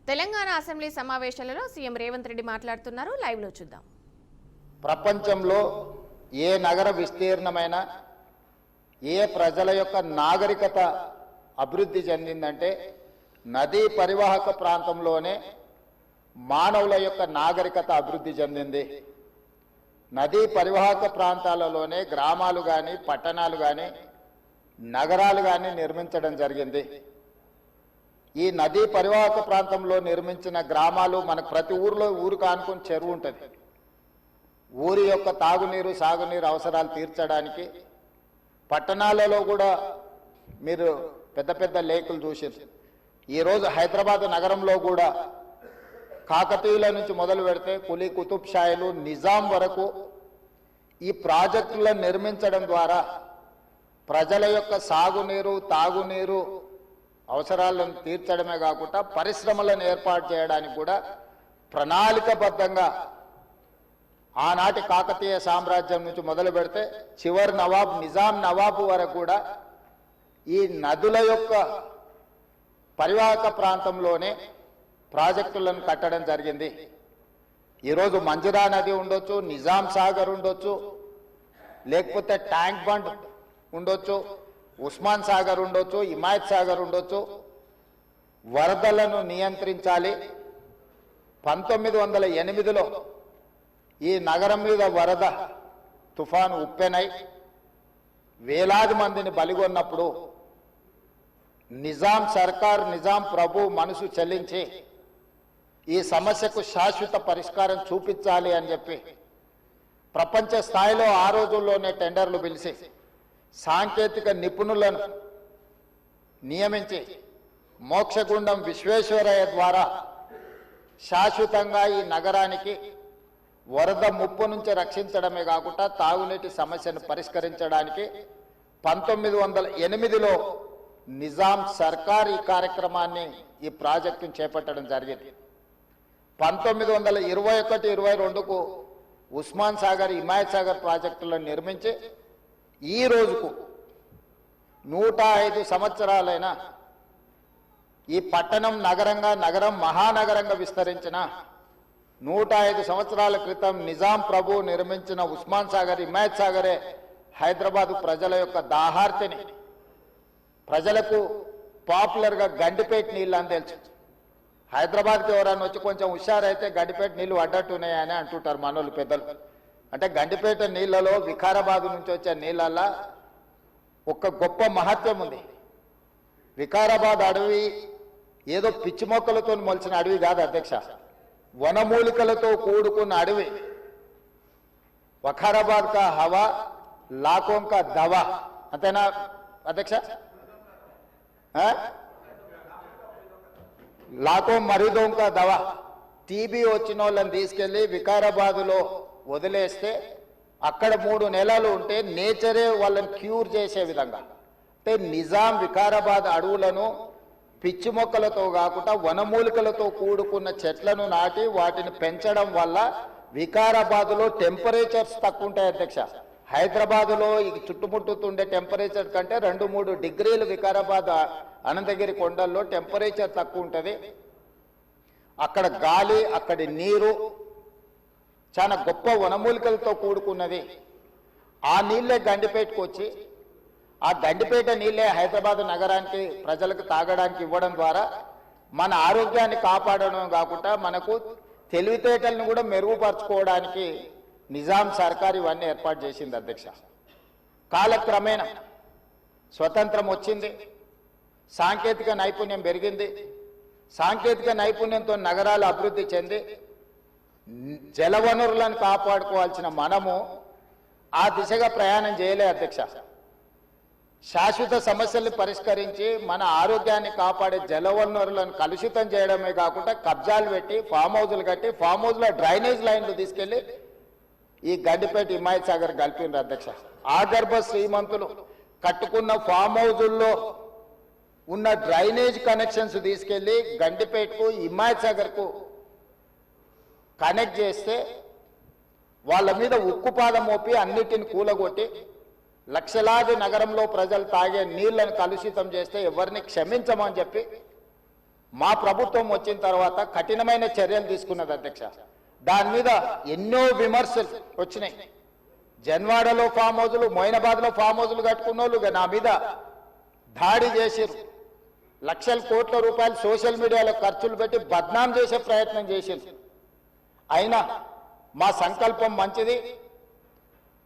Telangana assembly సమావేశాలలో CM Revanth Reddy మాట్లాడుతున్నారు. Live లో చూద్దాం. ప్రపంచంలో ఏ నగర విస్తీర్ణమైన ఏ ప్రజల యొక్క నాగరికత అభివృద్ధి చెందిందంటే నదీ పరివాహక ప్రాంతంలోనే మానవుల యొక్క నాగరికత అభివృద్ధి చెందింది. నదీ పరివాహక ప్రాంతాలలోనే గ్రామాలు కానీ పట్టణాలు కానీ నగరాలు కానీ నిర్మించడం జరిగింది. ఈ నదీ పరివాహక ప్రాంతంలో నిర్మించిన గ్రామాలు మనకు ప్రతి ఊరిలో ఊరు కానుకొని చెరువు ఉంటుంది. ఊరి యొక్క తాగునీరు సాగునీరు అవసరాలు తీర్చడానికి పట్టణాలలో కూడా మీరు పెద్ద పెద్ద లేకులు చూసారు. ఈరోజు హైదరాబాద్ నగరంలో కూడా కాకతీయుల నుంచి మొదలు పెడితే కులీ కుతుబ్ షాయిలు నిజాం వరకు ఈ ప్రాజెక్టులను నిర్మించడం ద్వారా ప్రజల యొక్క సాగునీరు తాగునీరు అవసరాలను తీర్చడమే కాకుండా పరిశ్రమలను ఏర్పాటు చేయడానికి కూడా ప్రణాళికబద్ధంగా ఆనాటి కాకతీయ సామ్రాజ్యం నుంచి మొదలు పెడితే చివరి నవాబ్ నిజాం నవాబు వరకు కూడా ఈ నదుల యొక్క పరివాహక ప్రాంతంలోనే ప్రాజెక్టులను కట్టడం జరిగింది. ఈరోజు మంజురా నది ఉండొచ్చు, నిజాం సాగర్ ఉండొచ్చు, లేకపోతే ట్యాంక్ బండ్ ఉండొచ్చు, ఉస్మాన్ సాగర్ ఉండొచ్చు, హిమాయత్ సాగర్ ఉండొచ్చు. వరదలను నియంత్రించాలి. 1908లో ఈ నగరం మీద వరద తుఫాను ఉప్పెనై వేలాది మందిని బలిగొన్నప్పుడు నిజాం సర్కార్ నిజాం ప్రభు మనసు చెల్లించి ఈ సమస్యకు శాశ్వత పరిష్కారం చూపించాలి అని చెప్పి ప్రపంచ స్థాయిలో ఆ రోజుల్లోనే టెండర్లు పిలిచి సాంకేతిక నిపుణులను నియమించి మోక్షగుండం విశ్వేశ్వరయ్య ద్వారా శాశ్వతంగా ఈ నగరానికి వరద ముప్పు నుంచి రక్షించడమే కాకుండా తాగునీటి సమస్యను పరిష్కరించడానికి 1908లో నిజాం సర్కార్ ఈ కార్యక్రమాన్ని ఈ ప్రాజెక్టును చేపట్టడం జరిగింది. 1921-22కు ఉస్మాన్ సాగర్ హిమాయత్ సాగర్ ప్రాజెక్టులను నిర్మించి ఈ రోజుకు 105 సంవత్సరాలైన ఈ పట్టణం నగరం మహానగరంగా విస్తరించిన 105 సంవత్సరాల క్రితం నిజాం ప్రభు నిర్మించిన ఉస్మాన్ సాగర్ హిమాయత్ సాగరే హైదరాబాదు ప్రజల యొక్క దాహార్తిని ప్రజలకు పాపులర్గా గండిపేట నీళ్ళు అని తెలుసు. హైదరాబాద్కి ఎవరైనా వచ్చి కొంచెం హుషారైతే గండిపేట నీళ్ళు అడ్డట్టున్నాయని అంటుంటారు మనోళ్ళు పెద్దలు. అంటే గండిపేట నీళ్ళలో వికారాబాద్ నుంచి వచ్చే నీళ్ళల్లో ఒక గొప్ప మహత్వం ఉంది. వికారాబాద్ అడవి ఏదో పిచ్చి మొక్కలతో మొలిచిన అడవి కాదు అధ్యక్ష, వనమూలికలతో కూడుకున్న అడవి. వఖారాబాద్ కా హవా లాఖోం కా దవా, అంతేనా అధ్యక్ష? లాఖోం మరీదోం కా దవా. టీబీ వచ్చిన వాళ్ళని తీసుకెళ్లి వికారాబాదులో వదిలేస్తే అక్కడ 3 నెలలు ఉంటే నేచరే వాళ్ళని క్యూర్ చేసే విధంగా, అంటే నిజాం వికారాబాద్ అడవులను పిచ్చి మొక్కలతో కాకుండా వనమూలికలతో కూడుకున్న చెట్లను నాటి వాటిని పెంచడం వల్ల వికారాబాదులో టెంపరేచర్స్ తక్కువ ఉంటాయి అధ్యక్ష. హైదరాబాదులో ఈ చుట్టుముట్టుతుండే టెంపరేచర్ కంటే 2-3 డిగ్రీలు వికారాబాద్ అనంతగిరి కొండల్లో టెంపరేచర్ తక్కువ ఉంటుంది. అక్కడ గాలి అక్కడి నీరు చాలా గొప్ప వనమూలికలతో కూడుకున్నది. ఆ నీళ్ళే గండిపేటకు వచ్చి ఆ గండిపేట నీళ్ళే హైదరాబాద్ నగరానికి ప్రజలకు తాగడానికి ఇవ్వడం ద్వారా మన ఆరోగ్యాన్ని కాపాడడం కాకుండా మనకు తెలివితేటలను కూడా మెరుగుపరచుకోవడానికి నిజాం సర్కార్ ఇవన్నీ ఏర్పాటు చేసింది అధ్యక్ష. కాలక్రమేణా స్వతంత్రం వచ్చింది, సాంకేతిక నైపుణ్యం పెరిగింది. సాంకేతిక నైపుణ్యంతో నగరాలు అభివృద్ధి చెంది జలవనరులను కాపాడుకోవాల్సిన మనము ఆ దిశగా ప్రయాణం చేయలే అధ్యక్ష. శాశ్వత సమస్యల్ని పరిష్కరించి మన ఆరోగ్యాన్ని కాపాడే జలవనరులను కలుషితం చేయడమే కాకుండా కబ్జాలు పెట్టి ఫామ్ హౌజులు కట్టి ఫామ్ హౌజ్లో డ్రైనేజ్ లైన్లు తీసుకెళ్లి ఈ గండిపేట హిమాయత్ సాగర్ కలిపిండ్రు అధ్యక్ష. ఆగర్భ శ్రీమంతులు కట్టుకున్న ఫామ్ హౌజుల్లో ఉన్న డ్రైనేజ్ కనెక్షన్స్ తీసుకెళ్లి గండిపేటకు హిమాయత్ సాగర్కు కనెక్ట్ చేస్తే వాళ్ళ మీద ఉక్కుపాదం మోపి అన్నిటిని కూలగొట్టి లక్షలాది నగరంలో ప్రజలు తాగే నీళ్లను కలుషితం చేస్తే ఎవరిని క్షమించమని చెప్పి మా ప్రభుత్వం వచ్చిన తర్వాత కఠినమైన చర్యలు తీసుకున్నది అధ్యక్ష. దాని మీద ఎన్నో విమర్శలు వచ్చినాయి. జన్వాడలో ఫామ్ హౌజులు, మొయినాబాద్లో ఫామ్ హౌజులు కట్టుకున్న వాళ్ళు నా మీద దాడి చేసిరు. లక్షల కోట్ల రూపాయలు సోషల్ మీడియాలో ఖర్చులు పెట్టి బద్నాం చేసే ప్రయత్నం చేసింది. అయినా మా సంకల్పం మంచిది,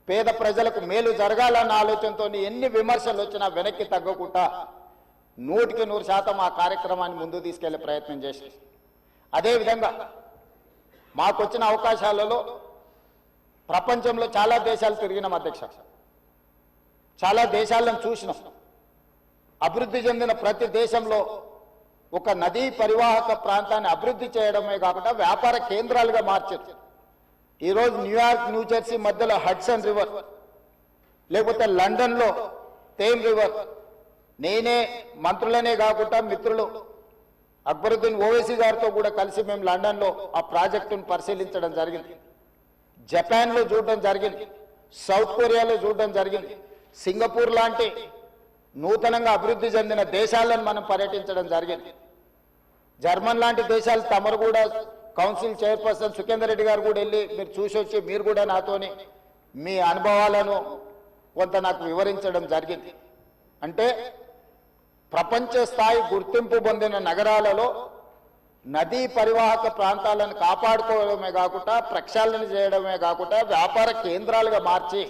పేద ప్రజలకు మేలు జరగాలన్న ఆలోచనతో ఎన్ని విమర్శలు వచ్చినా వెనక్కి తగ్గకుండా 100% ఆ కార్యక్రమాన్ని ముందు తీసుకెళ్లే ప్రయత్నం చేసి, అదేవిధంగా మాకొచ్చిన అవకాశాలలో ప్రపంచంలో చాలా దేశాలు తిరిగినాం అధ్యక్ష. చాలా దేశాలను చూసినాం. అభివృద్ధి చెందిన ప్రతి దేశంలో ఒక నదీ పరివాహక ప్రాంతాన్ని అభివృద్ధి చేయడమే కాకుండా వ్యాపార కేంద్రాలుగా మార్చారు. ఈరోజు న్యూయార్క్, న్యూజెర్సీ మధ్యలో హడ్సన్ రివర్, లేకపోతే లండన్లో థేమ్ రివర్. నేనే మంత్రులనే కాకుండా మిత్రులు అక్బరుద్దీన్ ఓవైసీ గారితో కూడా కలిసి మేము లండన్లో ఆ ప్రాజెక్టును పరిశీలించడం జరిగింది. జపాన్లో చూడడం జరిగింది, సౌత్ కొరియాలో చూడడం జరిగింది, సింగపూర్ లాంటి నూతనంగా అభివృద్ధి చెందిన దేశాలను మనం పర్యటించడం జరిగింది. జర్మన్ లాంటి దేశాలు తమరు కూడా కౌన్సిల్ చైర్పర్సన్ సుఖేందర్ రెడ్డి గారు కూడా వెళ్ళి మీరు చూసి వచ్చి మీరు కూడా నాతోని మీ అనుభవాలను కొంత నాకు వివరించడం జరిగింది. అంటే ప్రపంచ స్థాయి గుర్తింపు పొందిన నగరాలలో నదీ పరివాహక ప్రాంతాలను కాపాడుకోవడమే కాకుండా ప్రక్షాళన చేయడమే కాకుండా వ్యాపార కేంద్రాలుగా మార్చి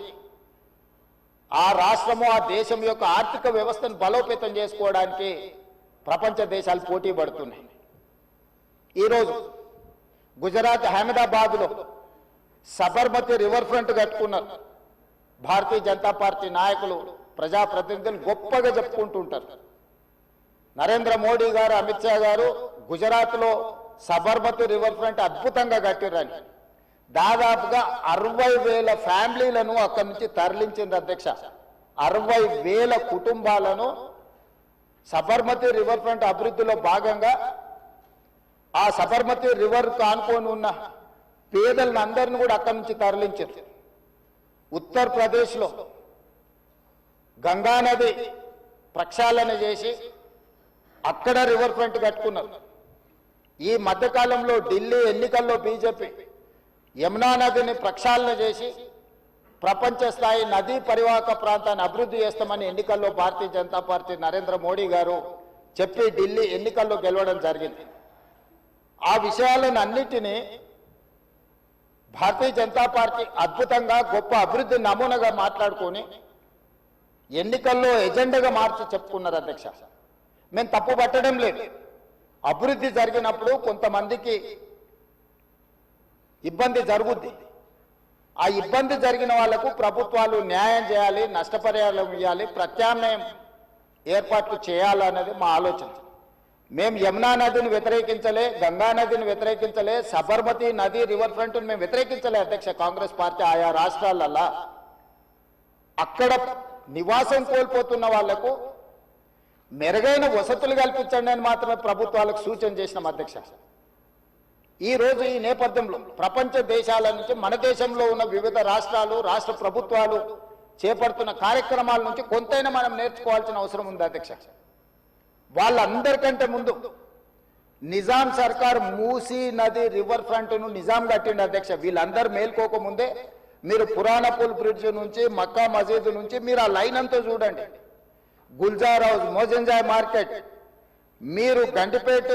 ఆ రాష్ట్రము, ఆ దేశం యొక్క ఆర్థిక వ్యవస్థను బలోపేతం చేసుకోవడానికి ప్రపంచ దేశాలు పోటీ పడుతున్నాయి. ఈరోజు గుజరాత్ అహ్మదాబాద్లో సబర్మతి రివర్ ఫ్రంట్ కట్టుకున్నారు. భారతీయ జనతా పార్టీ నాయకులు, ప్రజాప్రతినిధులు గొప్పగా చెప్పుకుంటుంటారు. నరేంద్ర మోడీ గారు, అమిత్ షా గారు గుజరాత్లో సబర్మతి రివర్ ఫ్రంట్ అద్భుతంగా కట్టిరని దాదాపుగా 60,000 ఫ్యామిలీలను అక్కడి నుంచి తరలించింది అధ్యక్ష. 60,000 కుటుంబాలను సబర్మతి రివర్ ఫ్రంట్ అభివృద్ధిలో భాగంగా ఆ సబర్మతి రివర్ కానుకొని ఉన్న పేదలను అందరిని కూడా అక్కడి నుంచి తరలించారు. ఉత్తరప్రదేశ్లో గంగానది ప్రక్షాళన చేసి అక్కడ రివర్ ఫ్రంట్ కట్టుకున్నారు. ఈ మధ్యకాలంలో ఢిల్లీ ఎన్నికల్లో బీజేపీ యమునా నదిని ప్రక్షాళన చేసి ప్రపంచ స్థాయి నదీ పరివాహక ప్రాంతాన్ని అభివృద్ధి చేస్తామని ఎన్నికల్లో భారతీయ జనతా పార్టీ నరేంద్ర మోడీ గారు చెప్పి ఢిల్లీ ఎన్నికల్లో గెలవడం జరిగింది. ఆ విషయాలను అన్నిటినీ భారతీయ జనతా పార్టీ అద్భుతంగా గొప్ప అభివృద్ధి నమూనాగా మాట్లాడుకొని ఎన్నికల్లో ఎజెండాగా మార్చి చెప్పుకున్నారు అధ్యక్ష. మేము తప్పు పట్టడం లేదు. అభివృద్ధి జరిగినప్పుడు కొంతమందికి ఇబ్బంది జరుగుద్ది. ఆ ఇబ్బంది జరిగిన వాళ్లకు ప్రభుత్వాలు న్యాయం చేయాలి, నష్టపరిహారం ఇవ్వాలి, ప్రత్యామ్నాయం ఏర్పాట్లు చేయాలన్నది మా ఆలోచన. మేము యమునా నదిని వ్యతిరేకించలే, గంగా నదిని వ్యతిరేకించలే, సబర్మతి నది రివర్ ఫ్రంట్ మేము వ్యతిరేకించలే అధ్యక్ష. కాంగ్రెస్ పార్టీ ఆయా రాష్ట్రాలల్లా అక్కడ నివాసం కోల్పోతున్న వాళ్లకు మెరుగైన వసతులు కల్పించండి అని మాత్రమే ప్రభుత్వాలకు సూచన చేసినాం అధ్యక్ష. ఈ రోజు ఈ నేపథ్యంలో ప్రపంచ దేశాల నుంచి మన దేశంలో ఉన్న వివిధ రాష్ట్రాలు, రాష్ట్ర ప్రభుత్వాలు చేపడుతున్న కార్యక్రమాల నుంచి కొంతైనా మనం నేర్చుకోవాల్సిన అవసరం ఉంది అధ్యక్ష. వాళ్ళందరికంటే ముందు నిజాం సర్కార్ మూసీ నది రివర్ ఫ్రంట్ ను నిజాం కట్టిండి అధ్యక్ష. వీళ్ళందరూ మేల్కోకముందే మీరు పురాణపూల్ బ్రిడ్జ్ నుంచి, మక్కా మసీద్ నుంచి మీరు ఆ లైన్ అంతా చూడండి. గుల్జార్ హౌస్, మోజంజాయ్ మార్కెట్, మీరు గండిపేట,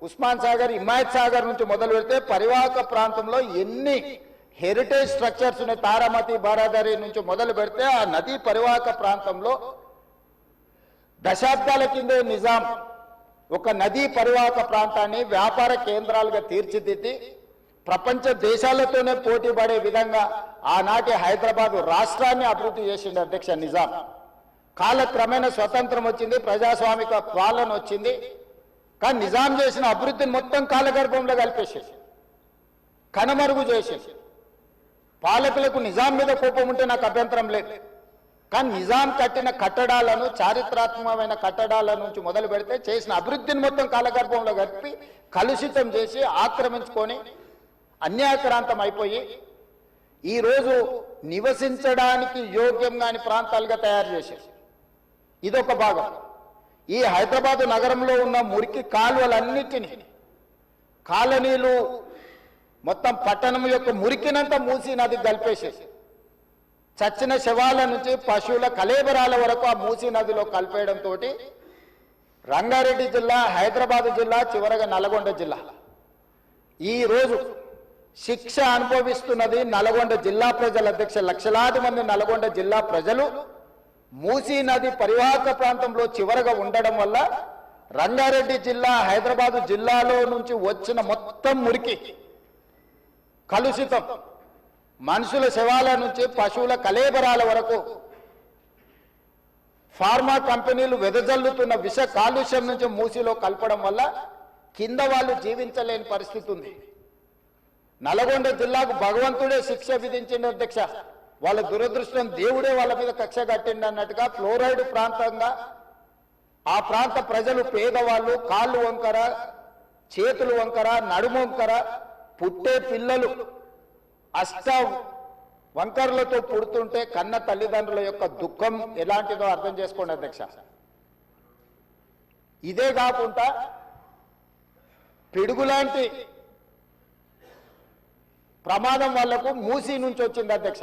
ఉస్మాన్ సాగర్, హిమాయత్ సాగర్ నుంచి మొదలు పెడితే పరివాహక ప్రాంతంలో ఎన్ని హెరిటేజ్ స్ట్రక్చర్స్ ఉన్నాయి. తారామతి, బారాదరి నుంచి మొదలు పెడితే ఆ నదీ పరివాహక ప్రాంతంలో దశాబ్దాల కిందే నిజాం ఒక నదీ పరివాహక ప్రాంతాన్ని వ్యాపార కేంద్రాలుగా తీర్చిదిద్ది ప్రపంచ దేశాలతోనే పోటీ పడే విధంగా ఆనాటి హైదరాబాద్ రాష్ట్రాన్ని అభివృద్ధి చేసింది అధ్యక్ష నిజాం. కాలక్రమేణా స్వతంత్రం వచ్చింది, ప్రజాస్వామిక పాలన వచ్చింది. కానీ నిజాం చేసిన అభివృద్ధిని మొత్తం కాలగర్భంలో కలిపేసేసి కనుమరుగు చేసేసి, పాలకులకు నిజాం మీద కోపం ఉంటే నాకు అభ్యంతరం లేదు, కానీ నిజాం కట్టిన కట్టడాలను, చారిత్రాత్మకమైన కట్టడాల నుంచి మొదలు పెడితే చేసిన అభివృద్ధిని మొత్తం కాలగర్భంలో కలిపి కలుషితం చేసి ఆక్రమించుకొని అన్యాయక్రాంతం అయిపోయి ఈరోజు నివసించడానికి యోగ్యం కాని ప్రాంతాలుగా తయారు చేశారు. ఇదొక భాగం. ఈ హైదరాబాదు నగరంలో ఉన్న మురికి కాలువలన్నిటినీ కాలనీలు మొత్తం పట్టణం యొక్క మురికినంతా మూసీ నది కలిపేసేసి చచ్చిన శవాల నుంచి పశువుల కళేబరాల వరకు ఆ మూసీ నదిలో కలిపేయడంతో రంగారెడ్డి జిల్లా, హైదరాబాదు జిల్లా, చివరగా నల్గొండ జిల్లా ఈరోజు శిక్ష అనుభవిస్తున్నది నల్గొండ జిల్లా ప్రజల అధ్యక్ష. లక్షలాది మంది నల్గొండ జిల్లా ప్రజలు మూసీ నది పరివాహక ప్రాంతంలో చివరగా ఉండడం వల్ల రంగారెడ్డి జిల్లా, హైదరాబాదు జిల్లాలో నుంచి వచ్చిన మొత్తం మురికి కలుషితం మనుషుల శవాల నుంచి పశువుల కళేబరాల వరకు ఫార్మా కంపెనీలు వెదజల్లుతున్న విష కాలుష్యం నుంచి మూసీలో కలపడం వల్ల కింద వాళ్ళు జీవించలేని పరిస్థితి ఉంది. నల్గొండ జిల్లాకు భగవంతుడే శిక్ష విధించింది అధ్యక్ష. వాళ్ళ దురదృష్టం దేవుడే వాళ్ళ మీద కక్ష కట్టిండి అన్నట్టుగా ఫ్లోరైడ్ ప్రాంతంగా ఆ ప్రాంత ప్రజలు పేదవాళ్ళు కాళ్ళు వంకర, చేతులు వంకర, నడుము వంకర, పుట్టే పిల్లలు అష్ట వంకర్లతో పుడుతుంటే కన్న తల్లిదండ్రుల యొక్క దుఃఖం ఎలాంటిదో అర్థం చేసుకోండి అధ్యక్ష. ఇదే కాకుండా పిడుగులాంటి ప్రమాదం వాళ్లకు మూసీ నుంచి వచ్చింది అధ్యక్ష.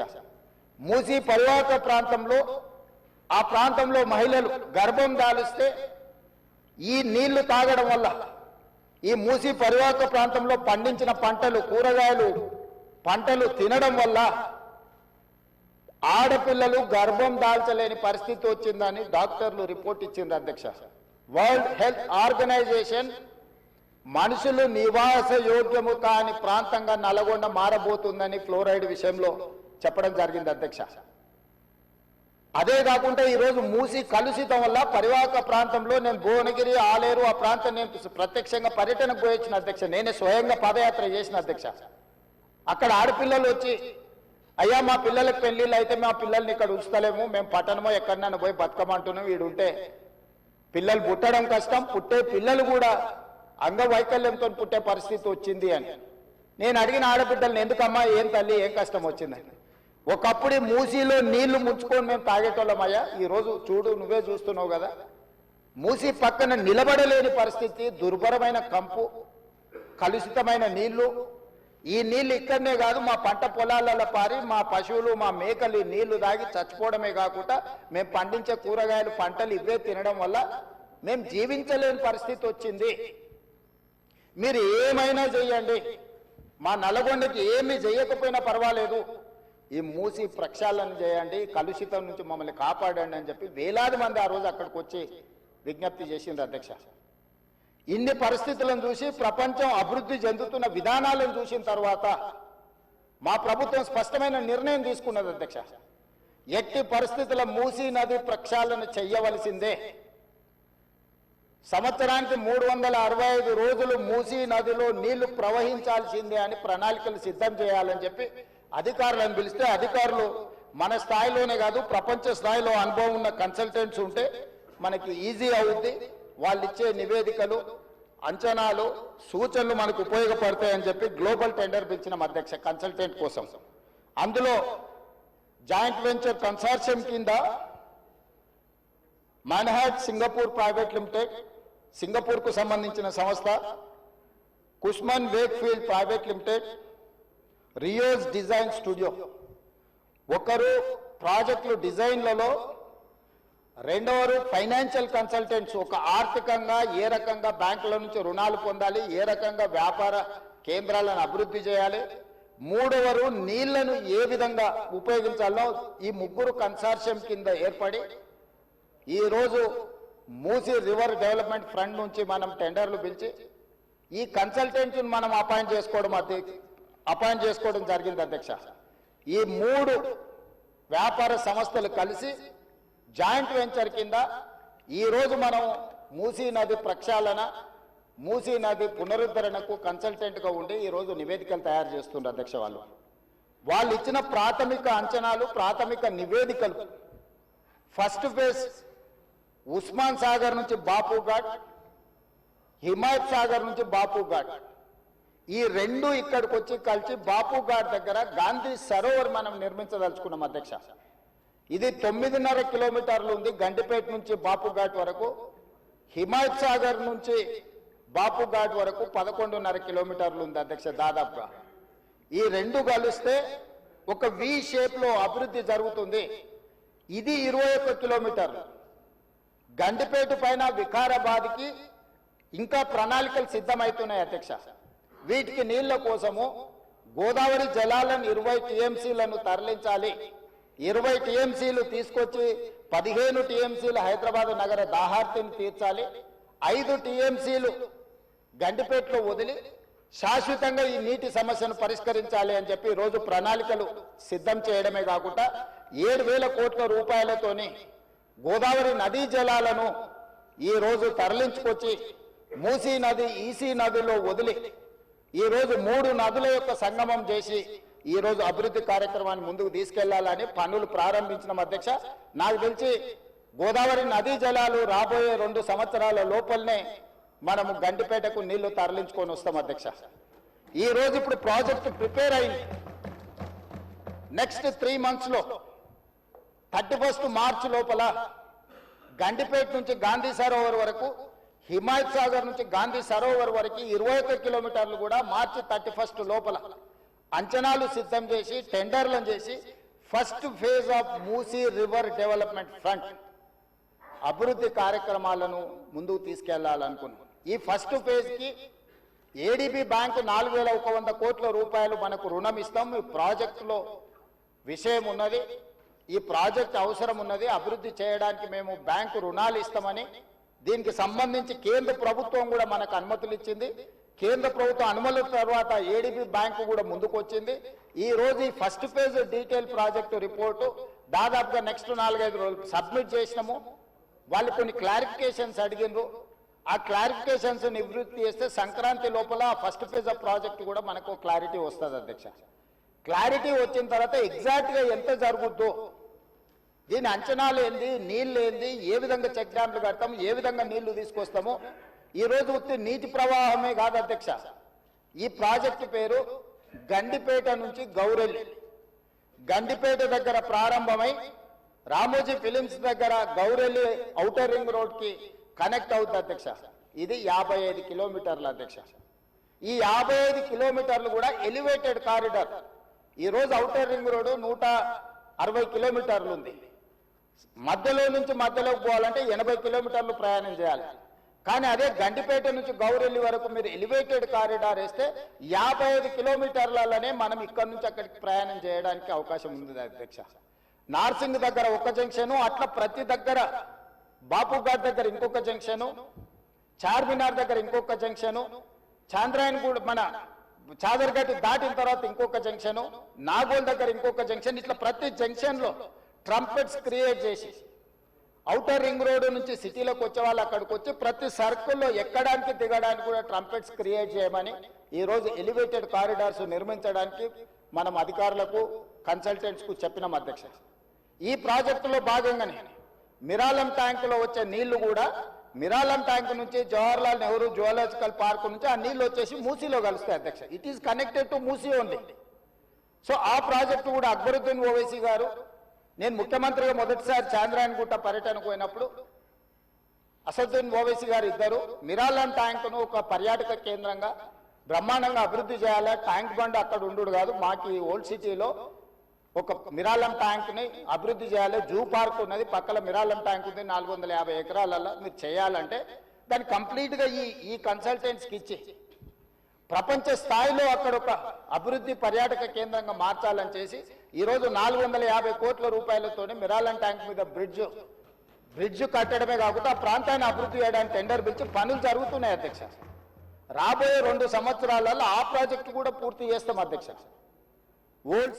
మూసీ పరివాహక ప్రాంతంలో ఆ ప్రాంతంలో మహిళలు గర్భం దాలిస్తే ఈ నీళ్లు తాగడం వల్ల ఈ మూసీ పరివాహక ప్రాంతంలో పండించిన పంటలు, కూరగాయలు పంటలు తినడం వల్ల ఆడపిల్లలు గర్భం దాల్చలేని పరిస్థితి వచ్చిందని డాక్టర్లు రిపోర్ట్ ఇచ్చింది అధ్యక్ష. వరల్డ్ హెల్త్ ఆర్గనైజేషన్ మనుషులు నివాస యోగ్యము కాని ప్రాంతంగా నల్గొండ మారబోతుందని ఫ్లోరైడ్ విషయంలో చెప్పడం జరిగింది అధ్యక్ష. అదే కాకుండా ఈరోజు మూసీ కలుషితం వల్ల పరివాహక ప్రాంతంలో నేను భువనగిరి, ఆలేరు ఆ ప్రాంతం నేను ప్రత్యక్షంగా పర్యటనకు పోయొచ్చిన అధ్యక్ష. నేనే స్వయంగా పాదయాత్ర చేసిన అధ్యక్ష. అక్కడ ఆడపిల్లలు వచ్చి, అయ్యా మా పిల్లలకు పెళ్లిళ్ళు అయితే మా పిల్లల్ని ఇక్కడ ఉంచుతలేము, మేము పట్టణమో ఎక్కడన్నా పోయి బతకమంటున్నాం, వీడు ఉంటే పిల్లలు పుట్టడం కష్టం, పుట్టే పిల్లలు కూడా అంగవైకల్యంతో పుట్టే పరిస్థితి వచ్చింది అని. నేను అడిగిన ఆడబిడ్డల్ని, ఎందుకమ్మా, ఏం తల్లి, ఏం కష్టం వచ్చిందని. ఒకప్పుడు మూసీలో నీళ్లు ముంచుకొని మేము తాగేటోళ్ళమయ్యా, ఈరోజు చూడు నువ్వే చూస్తున్నావు కదా, మూసీ పక్కన నిలబడలేని పరిస్థితి, దుర్భరమైన కంపు, కలుషితమైన నీళ్లు. ఈ నీళ్లు ఇక్కడనే కాదు, మా పంట పొలాలలో పారి మా పశువులు, మా మేకలు ఈ నీళ్లు తాగి చచ్చిపోవడమే కాకుండా మేము పండించే కూరగాయలు, పంటలు ఇవే తినడం వల్ల మేము జీవించలేని పరిస్థితి వచ్చింది. మీరు ఏమైనా చేయండి, మా నల్గొండకి ఏమి చేయకపోయినా పర్వాలేదు, ఈ మూసి ప్రక్షాళన చేయండి, కలుషితం నుంచి మమ్మల్ని కాపాడండి అని చెప్పి వేలాది మంది ఆ రోజు అక్కడికి వచ్చి విజ్ఞప్తి చేసింది అధ్యక్ష. ఇన్ని పరిస్థితులను చూసి, ప్రపంచం అభివృద్ధి చెందుతున్న విధానాలను చూసిన తర్వాత మా ప్రభుత్వం స్పష్టమైన నిర్ణయం తీసుకున్నది అధ్యక్ష. ఎట్టి పరిస్థితుల మూసీ నది ప్రక్షాళన చెయ్యవలసిందే. సంవత్సరానికి 365 రోజులు మూసీ నదిలో నీళ్లు ప్రవహించాల్సిందే అని ప్రణాళికలు సిద్ధం చేయాలని చెప్పి అధికారులను పిలిస్తే, అధికారులు మన స్థాయిలోనే కాదు ప్రపంచ స్థాయిలో అనుభవం ఉన్న కన్సల్టెంట్స్ ఉంటే మనకి ఈజీ అవుద్ది. వాళ్ళు ఇచ్చే నివేదికలు, అంచనాలు, సూచనలు మనకు ఉపయోగపడతాయని చెప్పి గ్లోబల్ టెండర్ పిలిచిన అధ్యక్ష కన్సల్టెంట్ కోసం. అందులో జాయింట్ వెంచర్ కన్సార్షియం కింద మాన్హాట్ సింగపూర్ ప్రైవేట్ లిమిటెడ్, సింగపూర్కు సంబంధించిన సంస్థ, Cushman Wakefield private limited, Rios design studio, ఒకరు ప్రాజెక్టులు డిజైన్లలో, రెండవరు ఫైనాన్షియల్ కన్సల్టెంట్స్, ఒక ఆర్థికంగా ఏ రకంగా బ్యాంకుల నుంచి రుణాలు పొందాలి, ఏ రకంగా వ్యాపార కేంద్రాలను అభివృద్ధి చేయాలి, మూడవరు నీళ్లను ఏ విధంగా ఉపయోగించాలో ఈ ముగ్గురు కన్సార్షియం కింద ఏర్పడి ఈరోజు మూసీ రివర్ డెవలప్మెంట్ ఫ్రంట్ నుంచి మనం టెండర్లు పిలిచి ఈ కన్సల్టెంట్ని మనం అపాయింట్ చేసుకోవడం జరిగింది అధ్యక్ష. ఈ 3 వ్యాపార సంస్థలు కలిసి జాయింట్ వెంచర్ కింద ఈరోజు మనం మూసీ నది ప్రక్షాళన, మూసీ నది పునరుద్ధరణకు కన్సల్టెంట్గా ఉండి ఈరోజు నివేదికలు తయారు చేస్తున్నారు అధ్యక్ష. వాళ్ళు ఇచ్చిన ప్రాథమిక అంచనాలు, ప్రాథమిక నివేదికలు, ఫస్ట్ ఫేజ్ ఉస్మాన్ సాగర్ నుంచి బాపు ఘాట్, హిమాయత్ సాగర్ నుంచి బాపు ఘాట్, ఈ 2 ఇక్కడికి వచ్చి కలిసి బాపు ఘాట్ దగ్గర గాంధీ సరోవర్ మనం నిర్మించదలుచుకున్నాం అధ్యక్ష. ఇది 9.5 కిలోమీటర్లు ఉంది, గండిపేట నుంచి బాపు ఘాట్ వరకు హిమాయత్ సాగర్ నుంచి బాపు ఘాట్ వరకు 11.5 కిలోమీటర్లు ఉంది అధ్యక్ష దాదాపుగా. ఈ రెండు కలిస్తే ఒక వి షేప్ లో అభివృద్ధి జరుగుతుంది. ఇది 21 కిలోమీటర్లు. గండిపేట పైన వికారాబాద్కి ఇంకా ప్రణాళికలు సిద్ధమవుతున్నాయి అధ్యక్ష. వీటికి నీళ్ల కోసము గోదావరి జలాలను 20 టీఎంసీలను తరలించాలి. 20 టీఎంసీలు తీసుకొచ్చి 15 టీఎంసీలు హైదరాబాద్ నగర దాహార్తిని తీర్చాలి. 5 టీఎంసీలు గండిపేటలో వదిలి శాశ్వతంగా ఈ నీటి సమస్యను పరిష్కరించాలి అని చెప్పి రోజు ప్రణాళికలు సిద్ధం చేయడమే కాకుండా 7,000 కోట్ల రూపాయలతోని గోదావరి నదీ జలాలను ఈ రోజు తరలించుకొచ్చి మూసీ నది ఈసీ నదిలో వదిలి ఈ రోజు 3 నదుల యొక్క సంగమం చేసి ఈ రోజు అభివృద్ధి కార్యక్రమాన్ని ముందుకు తీసుకెళ్లాలని పనులు ప్రారంభించిన అధ్యక్ష. నాకు తెలిసి గోదావరి నదీ జలాలు రాబోయే 2 సంవత్సరాల లోపలనే మనము గండిపేటకు నీళ్లు తరలించుకొని వస్తాం అధ్యక్ష. ఈ రోజు ఇప్పుడు ప్రాజెక్టు ప్రిపేర్ అయింది. నెక్స్ట్ 3 months లో 31 మార్చ్ లోపల గండిపేట నుంచి గాంధీ సరోవర్ వరకు, హిమాయత్ సాగర్ నుంచి గాంధీ సరోవర్ వరకు 21 కిలోమీటర్లు కూడా మార్చి 31 లోపల అంచనాలు సిద్ధం చేసి టెండర్లను చేసి first phase of Musi river development front అభివృద్ధి కార్యక్రమాలను ముందుకు తీసుకెళ్లాలనుకున్నాం. ఈ ఫస్ట్ ఫేజ్ కి ఏడీబీ బ్యాంకు 4,100 కోట్ల రూపాయలు మనకు రుణం ఇస్తాం. ఈ ప్రాజెక్టులో విషయం ఉన్నది, ఈ ప్రాజెక్ట్ అవసరం ఉన్నది, అభివృద్ధి చేయడానికి మేము బ్యాంకు రుణాలు ఇస్తామని దీనికి సంబంధించి కేంద్ర ప్రభుత్వం కూడా మనకు అనుమతులు ఇచ్చింది. కేంద్ర ప్రభుత్వం అనుమతుల తర్వాత ఏడీబీ బ్యాంకు కూడా ముందుకు వచ్చింది. ఈ రోజు ఈ first phase detail project report దాదాపుగా నెక్స్ట్ 4-5 రోజులు సబ్మిట్ చేసినాము. వాళ్ళు కొన్ని క్లారిఫికేషన్స్ అడిగినారు. ఆ క్లారిఫికేషన్స్ నివృత్తి చేస్తే సంక్రాంతి లోపల ఫస్ట్ ఫేజ్ ఆఫ్ ప్రాజెక్ట్ కూడా మనకు క్లారిటీ వస్తుంది అధ్యక్ష. క్లారిటీ వచ్చిన తర్వాత ఎగ్జాక్ట్ గా ఎంత జరుగుద్దో, దీని అంచనాలు ఏంది, నీళ్ళు ఏంది, ఏ విధంగా చెక్ డ్యామ్లు కడతాము, ఏ విధంగా నీళ్లు తీసుకొస్తాము. ఈ రోజు ఉత్తి నీటి ప్రవాహమే కాదు అధ్యక్ష, ఈ ప్రాజెక్టు పేరు గండిపేట నుంచి గౌరెల్లి. గండిపేట దగ్గర ప్రారంభమై రామోజీ ఫిలిమ్స్ దగ్గర గౌరెల్లి ఔటర్ రింగ్ రోడ్ కి కనెక్ట్ అవుతుంది అధ్యక్ష. ఇది 55 కిలోమీటర్లు అధ్యక్ష. ఈ 55 కిలోమీటర్లు కూడా ఎలివేటెడ్ కారిడార్. ఈ రోజు ఔటర్ రింగ్ రోడ్ 160 కిలోమీటర్లు ఉంది. మధ్యలో నుంచి మధ్యలోకి పోవాలంటే 80 కిలోమీటర్లు ప్రయాణం చేయాలి. కానీ అదే గండిపేట నుంచి గౌరెల్లి వరకు మీరు ఎలివేటెడ్ కారిడార్ వేస్తే 55 కిలోమీటర్లలోనే మనం ఇక్కడ నుంచి అక్కడికి ప్రయాణం చేయడానికి అవకాశం ఉంది అధ్యక్ష. నార్సింగ్ దగ్గర ఒక జంక్షను, అట్లా ప్రతి దగ్గర బాపుఘాట్ దగ్గర ఇంకొక జంక్షను, చార్మినార్ దగ్గర ఇంకొక జంక్షను, చాంద్రాయన్ కూడా మన చాదర్ఘట్ దాటిన తర్వాత ఇంకొక జంక్షను, నాగోల్ దగ్గర ఇంకొక జంక్షన్, ఇట్లా ప్రతి జంక్షన్ లో ట్రంపెట్స్ క్రియేట్ చేసి ఔటర్ రింగ్ రోడ్ నుంచి సిటీలోకి వచ్చే వాళ్ళు అక్కడికి వచ్చి ప్రతి సర్కిల్లో ఎక్కడానికి దిగడానికి కూడా ట్రంపెట్స్ క్రియేట్ చేయమని ఈ రోజు ఎలివేటెడ్ కారిడార్స్ నిర్మించడానికి మనం అధికారులకు కన్సల్టెంట్స్ కు చెప్పినాం అధ్యక్ష. ఈ ప్రాజెక్టులో భాగంగానే మిరాలం ట్యాంకులో వచ్చే నీళ్లు కూడా మిరాలం ట్యాంక్ నుంచి జవహర్లాల్ నెహ్రూ జువాలజికల్ పార్క్ నుంచి ఆ నీళ్లు వచ్చేసి మూసీలో కలుస్తాయి అధ్యక్ష. It is connected to Musi only. So ఆ ప్రాజెక్టు కూడా అక్బరుద్దీన్ ఓవైసీ గారు, నేను ముఖ్యమంత్రిగా మొదటిసారి చాంద్రాయన్ గుట్ట పర్యటనకు పోయినప్పుడు అసదుద్దీన్ ఓవైసీ గారు ఇద్దరు మిరాలం ట్యాంకును ఒక పర్యాటక కేంద్రంగా బ్రహ్మాండంగా అభివృద్ధి చేయాలి, ట్యాంక్ బండ్ అక్కడ ఉండు కాదు, మాకు ఈ ఓల్డ్ సిటీలో ఒక మిరాలం ట్యాంక్ ని అభివృద్ధి చేయాలి, జూ పార్క్ ఉన్నది పక్కన మిరాలం ట్యాంక్ ఉంది 450 ఎకరాలలో, మీరు చేయాలంటే దాన్ని కంప్లీట్ గా ఈ కన్సల్టెంట్స్ కి ఇచ్చి ప్రపంచ స్థాయిలో అక్కడ ఒక అభివృద్ధి పర్యాటక కేంద్రంగా మార్చాలని చేసి ఈ రోజు 450 కోట్ల రూపాయలతోనే మిరాలం ట్యాంక్ మీద బ్రిడ్జ్ కట్టడమే కాకుండా ఆ ప్రాంతాన్ని అభివృద్ధి చేయడానికి టెండర్ పిలిచి పనులు జరుగుతున్నాయి అధ్యక్ష. రాబోయే 2 సంవత్సరాలలో ఆ ప్రాజెక్టు కూడా పూర్తి చేస్తాం అధ్యక్ష. ఓల్డ్